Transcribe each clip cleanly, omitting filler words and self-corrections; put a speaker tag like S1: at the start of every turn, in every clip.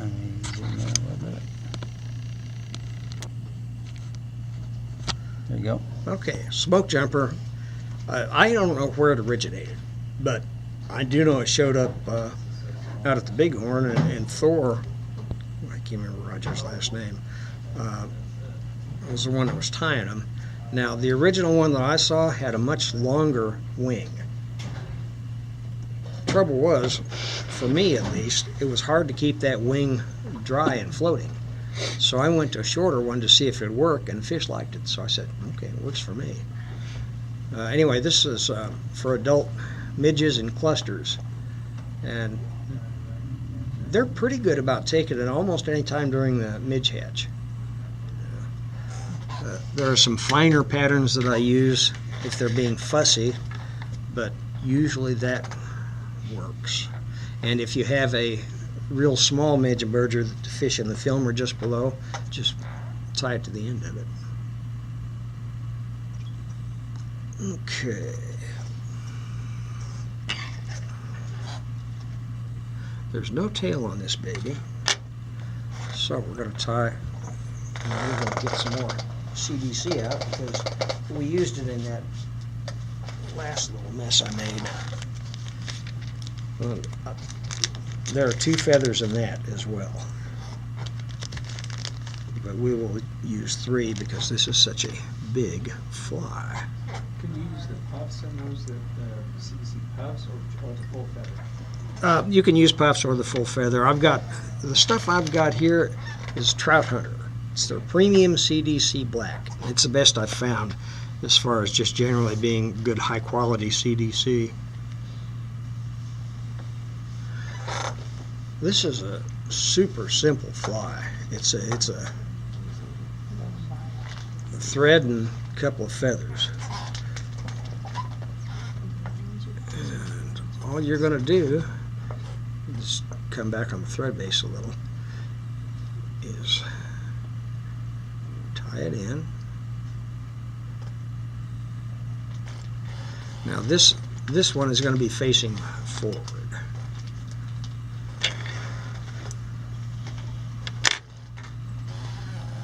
S1: And he's in there a little bit. There you go.
S2: Okay, smoke jumper. I don't know where it originated, but I do know it showed up out at the Bighorn, and Thor, I can't remember Roger's last name, was the one that was tying them. Now, the original one that I saw had a much longer wing. Trouble was, for me at least, it was hard to keep that wing dry and floating. So I went to a shorter one to see if it would work, and the fish liked it. So I said, okay, it works for me. Anyway, this is for adult midges and clusters. And they're pretty good about taking it almost any time during the midge hatch. There are some finer patterns that I use if they're being fussy, but usually that works. And if you have a real small midge and berger that the fish in the film are just below, just tie it to the end of it. Okay. There's no tail on this baby, so we're going to tie, and we're going to get some more CDC out because we used it in that last little mess I made. Well, there are 2 feathers in that as well, but we will use 3 because this is such a big fly.
S3: Can you use the puffs on those, the CDC puffs, or the full feather?
S2: You can use puffs or the full feather. The stuff I've got here is Trout Hunter. It's their premium CDC black. It's the best I've found as far as just generally being good high quality CDC. This is a super simple fly. It's a thread and a couple of feathers. And all you're going to do, just come back on the thread base a little, is tie it in. Now this one is going to be facing forward.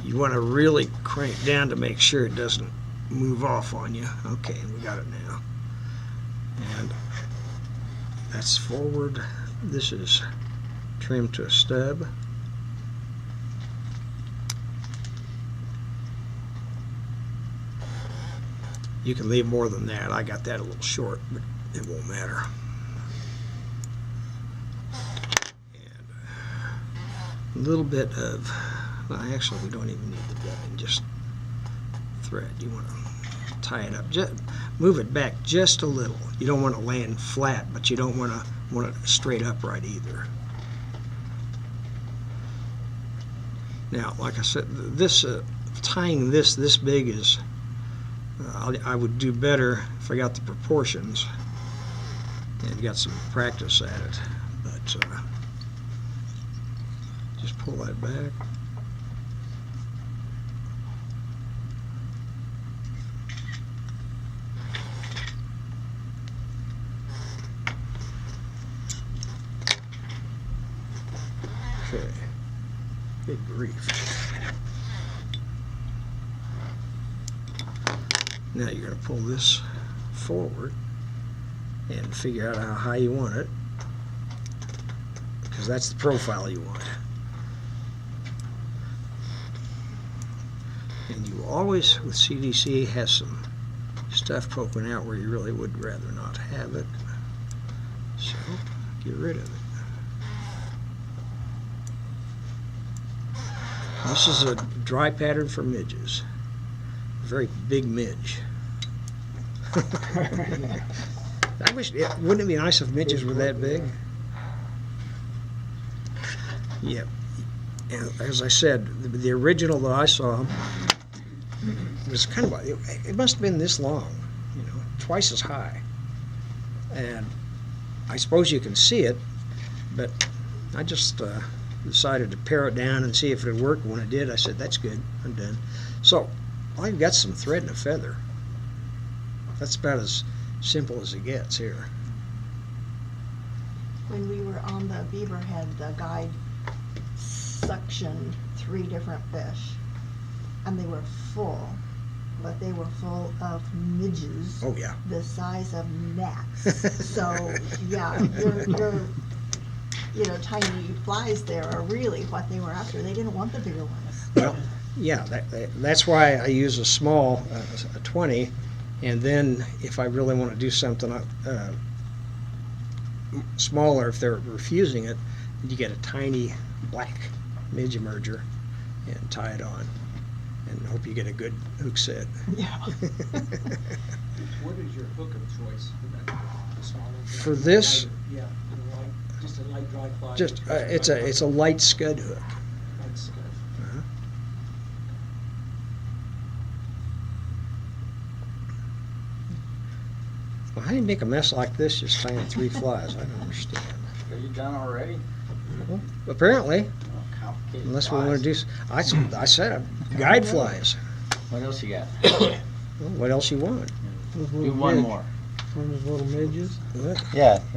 S2: You want to really crank down to make sure it doesn't move off on you. Okay, we got it now. And that's forward. This is trimmed to a stub. You can leave more than that. I got that a little short, but it won't matter. And a little bit of, well, actually we don't even need the dubbing, just thread. You want to tie it up, just move it back just a little. You don't want to land flat, but you don't want it straight upright either. Now, like I said, this tying this big is, I would do better if I got the proportions and got some practice at it. But just pull that back. Okay. Good grief. Now you're going to pull this forward and figure out how high you want it, because that's the profile you want. And you always, with CDC, has some stuff poking out where you really would rather not have it. So get rid of it. This is a dry pattern for midges. Very big midge. I wish, wouldn't it be nice if midges were that big? Yeah. And as I said, the original that I saw was kind of, it must have been this long, twice as high. And I suppose you can see it, but I just decided to pare it down and see if it would work. When it did, I said, that's good, I'm done. So, I've got some thread and a feather. That's about as simple as it gets here.
S4: When we were on the Beaverhead, the guide suctioned 3 different fish, and they were full, but they were full of midges
S2: Oh, yeah.
S4: the size of gnats. So, yeah, your tiny flies there are really what they were after. They didn't want the bigger ones.
S2: Well, yeah, that's why I use a small, a 20, and then if I really want to do something smaller, if they're refusing it, you get a tiny black midge emerger and tie it on, and hope you get a good hook set.
S4: Yeah.
S3: What is your hook of choice for that? The small one?
S2: For this?
S3: Lighter, yeah, just a light dry fly.
S2: Just it's a light scud hook.
S3: Light scud.
S2: Uh-huh. Well, how do you make a mess like this just tying 3 flies? I don't understand.
S1: Are you done already?
S2: Well, apparently,
S1: Oh, complicated
S2: unless we want to
S1: flies.
S2: do, I said guide flies.
S1: What else you got?
S2: Well, what else you want?
S1: Do one more.
S5: From those little midges.
S2: What?
S1: Yeah.